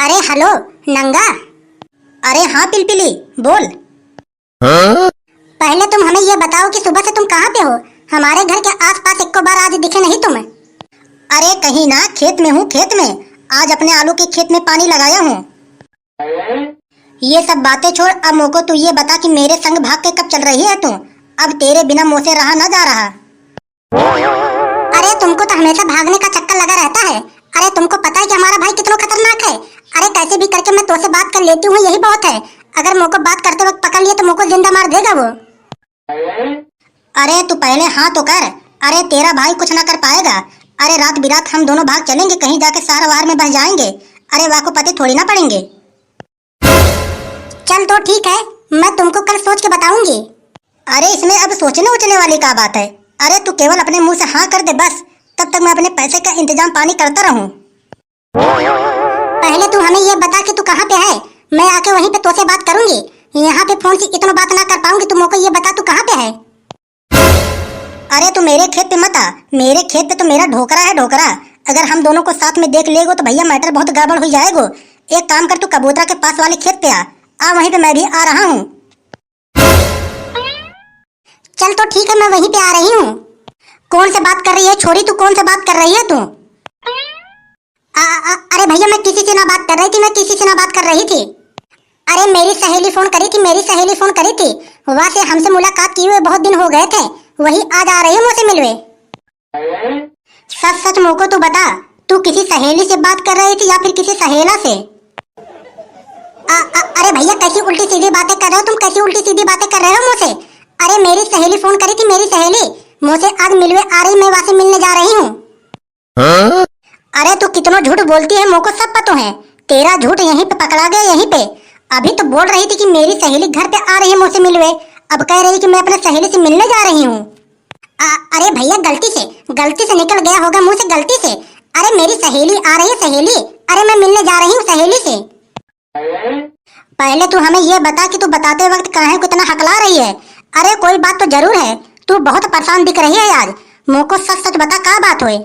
अरे हेलो नंगा। अरे हाँ पिलपिली बोल। हाँ? पहले तुम हमें ये बताओ कि सुबह से तुम कहाँ पे हो? हमारे घर के आसपास एक बार आज दिखे नहीं तुम। अरे कहीं ना, खेत में हूँ, खेत में। आज अपने आलू के खेत में पानी लगाया हूँ। ये सब बातें छोड़, अब मोको तू ये बता कि मेरे संग भाग के कब चल रही है तू? अब तेरे बिना मुँह से रहा ना जा रहा। अरे तुमको तो हमेशा भागने का चक्कर लगा रहता है। अरे तुमको पता है कि हमारा भाई कितना खतरनाक है। अरे कैसे भी करके मैं तुझसे बात कर लेती हूँ, यही बहुत है। अगर मोको बात करते वक्त पकड़ लिया तो मोको जिंदा मार देगा वो। अरे तू पहले हाँ तो कर। अरे तेरा भाई कुछ ना कर पाएगा। अरे रात बिरात हम दोनों भाग चलेंगे, कहीं जाके सारा वार में बह जाएंगे। अरे वाह को पति थोड़ी ना पड़ेंगे। चल तो ठीक है, मैं तुमको कल सोच के बताऊंगी। अरे इसमें अब सोचने उचने वाली क्या बात है? अरे तू केवल अपने मुंह से हाँ कर दे बस, तब तक मैं अपने पैसे का इंतजाम पानी करता रहूं। पहले तू हमें ये बता कि तू कहाँ पे है, मैं आके वहीं पे तुझसे बात करूंगी। यहाँ पे फोन से इतना बात ना कर पाऊंगी, तू मुझको ये बता तू कहाँ पे है। अरे तू मेरे खेत पे मत आ, मेरे खेत पे तो मेरा ढोकरा है, ढोकरा। अगर हम दोनों को साथ में देख लेगो तो भैया मैटर बहुत गड़बड़ हो जाएगो। एक काम कर, तू कबूतरा के पास वाले खेत पे आ वहीं पे मैं भी आ रहा हूँ। चल तो ठीक है, मैं वहीं पे आ रही हूँ। कौन से बात कर रही है छोरी, तू कौन से बात कर रही है तू? अरे भैया मैं किसी से ना बात कर रही थी, मैं किसी से ना बात कर रही थी। अरे मेरी सहेली फोन करी थी, मेरी सहेली फोन करी थी। वहाँ से हमसे मुलाकात किए हुए बहुत दिन हो गए थे, वही आज आ रही हूँ मुझसे मिलवे। सच सच मोको तू बता, तू किसी सहेली से बात कर रही थी या फिर किसी सहेला से? अरे भैया कैसी उल्टी सीधी बातें कर रहे हो तुम, कैसी उल्टी सीधी बातें कर रहे हो मुझसे? अरे मेरी सहेली फोन करी थी, मेरी सहेली मुझसे आज मिलवे आ रही, मैं वहाँ से मिलने जा रही हूँ। हाँ? अरे तू कितना झूठ बोलती है, मोको सब पता है। तेरा झूठ यहीं पे पकड़ा गया, यहीं पे। अभी तो बोल रही थी कि मेरी सहेली घर पे आ रही है मुझसे मिलवे, अब कह रही कि मैं अपने सहेली से मिलने जा रही हूँ। अरे भैया गलती से निकल गया होगा मुंह से, गलती से। अरे मेरी सहेली आ रही है, सहेली। अरे मैं मिलने जा रही हूँ सहेली से। पहले तू हमें ये बता कि तू बताते वक्त काहे को इतना हकला रही है? अरे कोई बात तो जरूर है, तू बहुत परेशान दिख रही है आज। मोको सच सच बता क्या बात हुई।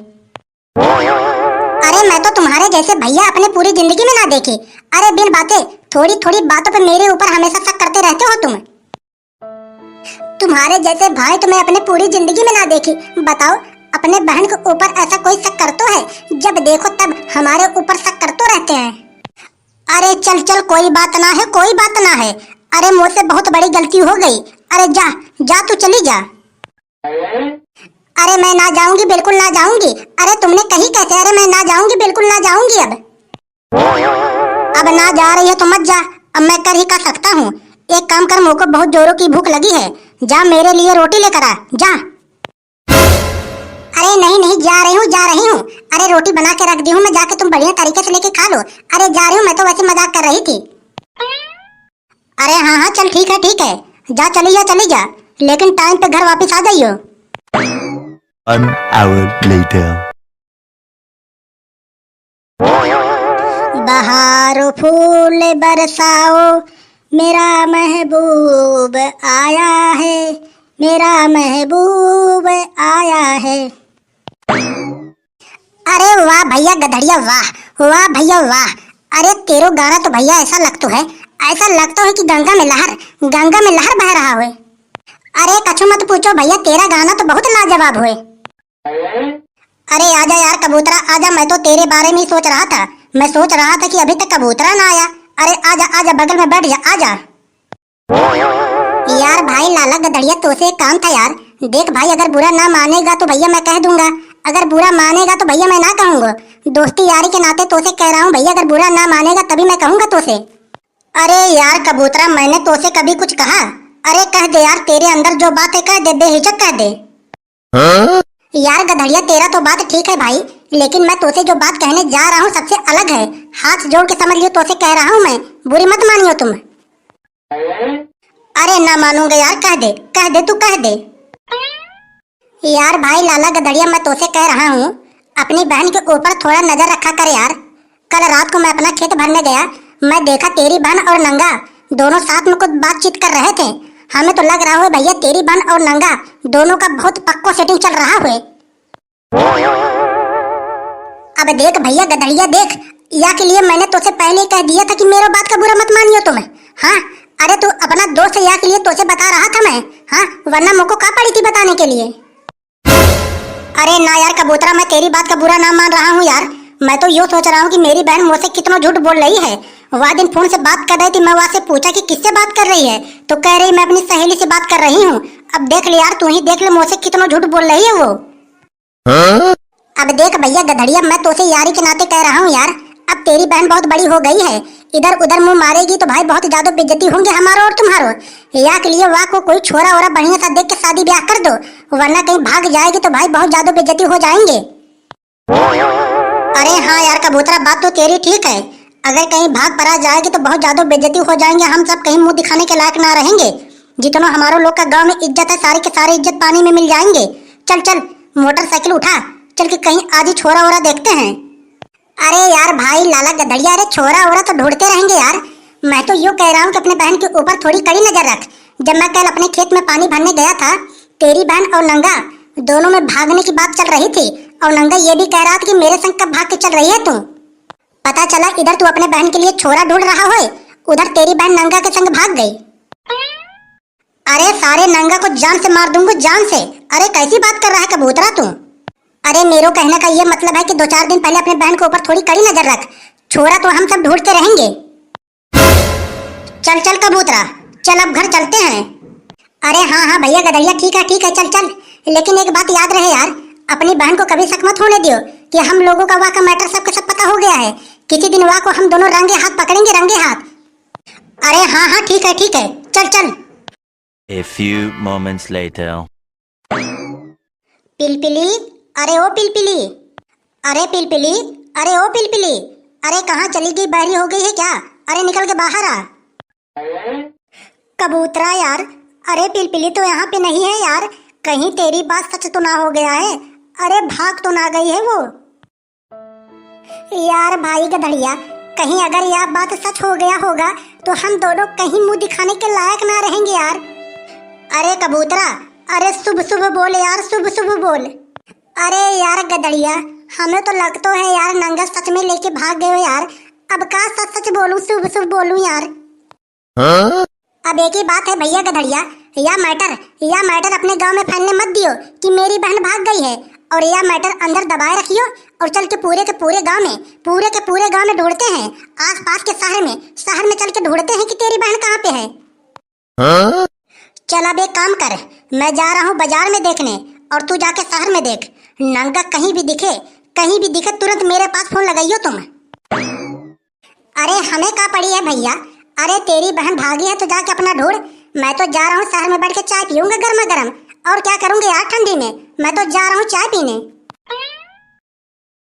अरे मैं तो तुम्हारे जैसे भैया अपने पूरी जिंदगी में ना देखी। अरे बिन बातें थोड़ी थोड़ी बातों पे मेरे ऊपर हमेशा शक करते रहते हो तुम। तुम्हारे जैसे भाई तो मैं अपने पूरी जिंदगी में ना देखी। बताओ, अपने बहन के ऊपर ऐसा कोई शक करतो है? जब देखो तब हमारे ऊपर शक करते रहते हैं। अरे चल चल, कोई बात ना है, कोई बात ना है। अरे मुझसे बहुत बड़ी गलती हो गई। अरे जा जा, तू चली जा। अरे मैं ना जाऊंगी, बिल्कुल ना जाऊंगी। अरे तुमने कही कैसे? अरे मैं ना जाऊंगी, बिल्कुल ना जाऊंगी। अब ना जा रही है तो मत जा, अब मैं कर ही कर सकता हूँ। एक काम कर, मुझको बहुत जोरों की भूख लगी है, जा मेरे लिए रोटी लेकर आ, जा। अरे नहीं नहीं, जा रही हूँ, जा रही हूँ। अरे रोटी बना के रख दी हूँ मैं, जाके तुम बढ़िया तरीके से लेके खा लो। अरे जा रही हूँ, मैं तो वैसे मजाक कर रही थी। अरे हाँ हाँ चल ठीक है, जा चली जा, लेकिन टाइम पे घर वापस आ जाइयो। An hour later. बहारो फूल बरसाओ, मेरा महबूब आया है, मेरा महबूब आया है। अरे वाह भैया गधड़िया, वाह वाह भैया वाह। अरे तेरो गाना तो भैया ऐसा लगता है कि गंगा में लहर बह रहा है। अरे कछु मत पूछो भैया, तेरा गाना तो बहुत लाजवाब हुए। अरे आजा यार कबूतरा आजा, मैं तो तेरे बारे में ही सोच रहा था। मैं सोच रहा था कि अभी तक कबूतरा ना आया। अरे आजा आजा, बगल में बैठ जा, आजा। यार भाई लाला गधड़िया, तो से एक काम था यार। देख भाई, अगर बुरा ना मानेगा तो भैया मैं कह दूंगा, अगर बुरा मानेगा तो भैया मैं ना कहूंगा। दोस्ती यारी के नाते तो से कह रहा हूँ भैया, अगर बुरा ना मानेगा तभी मैं कहूंगा तो से। अरे यार कबूतरा, मैंने तो से कभी कुछ कहा? अरे कह दे यार, तेरे अंदर जो बात है कह दे, बेहिचक कह दे। हाँ? यार गधड़िया, तेरा तो बात ठीक है भाई, लेकिन मैं तोसे जो बात कहने जा रहा हूँ सबसे अलग है। हाथ जोड़ के समझ लियो, तोसे कह रहा हूँ मैं, बुरी मत मानियो तुम। अरे ना मानूंगा यार, कह दे तू कह दे। यार भाई लाला गधड़िया, मैं तोसे कह रहा हूँ, अपनी बहन के ऊपर थोड़ा नजर रखा कर यार। कल रात को मैं अपना खेत भरने गया, मैं देखा तेरी बहन और नंगा दोनों साथ में कुछ बातचीत कर रहे थे। हमें तो लग रहा है भैया तेरी बहन और नंगा दोनों का बहुत पक्का सेटिंग चल रहा है। अब देख भैया गधड़िया देख, या के लिए मैंने तुझसे पहले कह दिया था कि मेरे बात का बुरा मत मानियो तुम। हाँ, अरे तू अपना दोस्त है या के लिए तुझसे बता रहा था मैं। हाँ, वरना मुझको का पड़ी थी बताने के लिए। अरे ना यार कबूतरा, मैं तेरी बात का बुरा ना मान रहा हूँ यार। मैं तो यूँ सोच रहा हूँ कि मेरी बहन मुझसे कितना झूठ बोल रही है। वह दिन फोन से बात कर रही थी, मैं वहां से पूछा कि किससे बात कर रही है, तो कह रही मैं अपनी सहेली से बात कर रही हूँ। अब देख ले यार, तू ही देख ले मुझसे कितना झूठ बोल रही है वो। अब देख भैया गधड़िया, मैं तुझसे यारी के नाते कह रहा हूँ यार, अब तेरी बहन बहुत बड़ी हो गई है, इधर उधर मुंह मारेगी तो भाई बहुत ज्यादा बेइज्जती होंगे हमारो और तुम्हारो। या के लिए वाह को कोई छोरा वोरा बढ़िया सा देख के शादी ब्याह कर दो, वरना कहीं भाग जाएगी तो भाई बहुत ज्यादा बेइज्जती हो जाएंगे। अरे हाँ यार कबूतरा, बात तो तेरी ठीक है, अगर कहीं भाग पड़ा जाएगी तो बहुत ज्यादा बेइज्जती हो जाएंगे, हम सब कहीं मुंह दिखाने के लायक ना रहेंगे। जितना हमारो लोग का गांव में इज्जत है सारी के सारी इज्जत पानी में मिल जाएंगे। चल चल मोटरसाइकिल उठा, चल के कहीं आज ही छोरा वोरा देखते हैं। अरे यार भाई लाला गधड़िया, अरे छोरा वोरा तो ढूंढते रहेंगे यार। मैं तो यूँ कह रहा हूँ कि अपने बहन के ऊपर थोड़ी कड़ी नजर रख। जब मैं कल अपने खेत में पानी भरने गया था, तेरी बहन और नंगा दोनों में भागने की बात चल रही थी, और नंगा ये भी कह रहा था कि मेरे संग कब भाग के चल रही है तू। पता चला इधर तू अपने बहन के लिए छोरा ढूंढ रहा हो, उधर तेरी बहन नंगा के संग भाग गई। अरे सारे नंगा को जान से मार दूंगा, जान से। अरे कैसी बात कर रहा है कबूतरा तू। अरे मेरे कहने का ये मतलब है कि 2-4 दिन पहले अपने बहन के ऊपर थोड़ी कड़ी नजर रख, छोरा तो हम सब ढूंढते रहेंगे। चल चल कबूतरा, चल अब घर चलते हैं। अरे हाँ हाँ भैया गधड़िया, ठीक है चल चल, लेकिन एक बात याद रहे यार, अपनी बहन को कभी शक मत होने दियो कि हम लोगों का वहाँ का मैटर सबको सब पता हो गया है। किसी दिन वहाँ को हम दोनों रंगे हाथ पकड़ेंगे, रंगे हाथ। अरे हाँ हाँ ठीक है चल चल। A few moments later. पिलपिली, अरे ओ पिलपिली, अरे पिलपिली, अरे ओ पिलपिली, अरे कहाँ चली गई, बहरी हो गई है क्या? अरे निकल के बाहर आ। कबूतरा यार, अरे पिलपिली तो यहाँ पे नहीं है यार, कहीं तेरी बात सच तो ना हो गया है, अरे भाग तो ना गई है वो। यार भाई गधड़िया, कहीं अगर यह बात सच हो गया होगा तो हम दोनों कहीं मुंह दिखाने के लायक ना रहेंगे यार। अरे कबूतरा, अरे शुभ शुभ बोल यार, शुभ शुभ बोल। अरे यार गधड़िया, हमें तो लगता है यार नंगा सच में लेके भाग गए हो यार, अब का सच सच बोलूं, शुभ शुभ बोलूं यार। अब एक ही बात है भैया गधड़िया, या मैटर अपने गांव में फैलने मत दियो कि मेरी बहन भाग गई है, और यह मैटर अंदर दबाए रखियो, और चल के पूरे गांव में ढूंढते हैं, आस पास के शहर में चल के ढूंढते हैं कि तेरी बहन कहाँ पे है। चल अब एक काम कर, मैं जा रहा हूँ बाजार में देखने, और तू जाके शहर में देख, नंगा कहीं भी दिखे तुरंत मेरे पास फोन लगाइयो तुम। अरे हमें क्या पड़ी है भैया, अरे तेरी बहन भागी है तो जाके अपना ढूंढ, मैं तो जा रहा हूँ शहर में बैठ के चाय पीऊंगा गर्मा गर्म, और क्या करूंगा यार ठंडी में, मैं तो जा रहा हूँ चाय पीने।